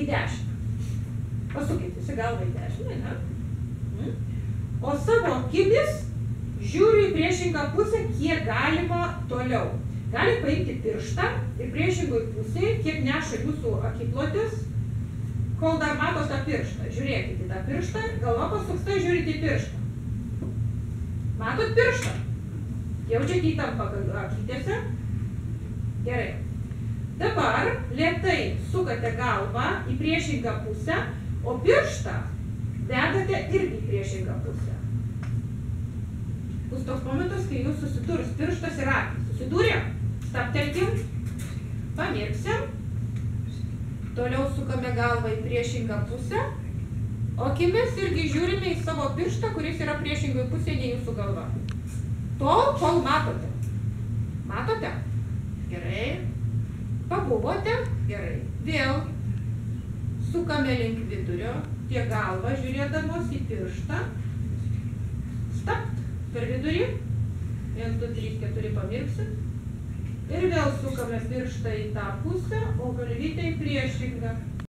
į dešinę. Pasukit visi galvą į dešinę, ne? O savo akimis žiūriu į priešingą pusę, kiek galima toliau. Galite paimti pirštą ir priešingoj pusėje, kiek neša jūsų akiplotis, kol dar matot tą pirštą. Žiūrėkite į tą pirštą, galva pasuksta, žiūrite į pirštą. Matot pirštą? Jaučiate įtampą akytėse? Gerai. Dabar lėtai sukate galvą į priešingą pusę, o pirštą dedate irgi į priešingą pusę. Bus toks momentas, kai jūs susidurs pirštas ir akis. Susidūrė? Stabtelkim, pamirksim. Toliau sukame galvą į priešingą pusę. O akimis irgi žiūrime į savo pirštą, kuris yra priešingoje pusėje nei jūsų galva. Tol, kol matote. Matote? Gerai. Pabuvote? Gerai. Vėl sukame link vidurio, tiek galvą žiūrėdamos į pirštą. Stapt per vidurį. 1, 2, 3, 4 pamirksit. Ir vėl sukame pirštą į tą pusę, o galvytę į priešingą.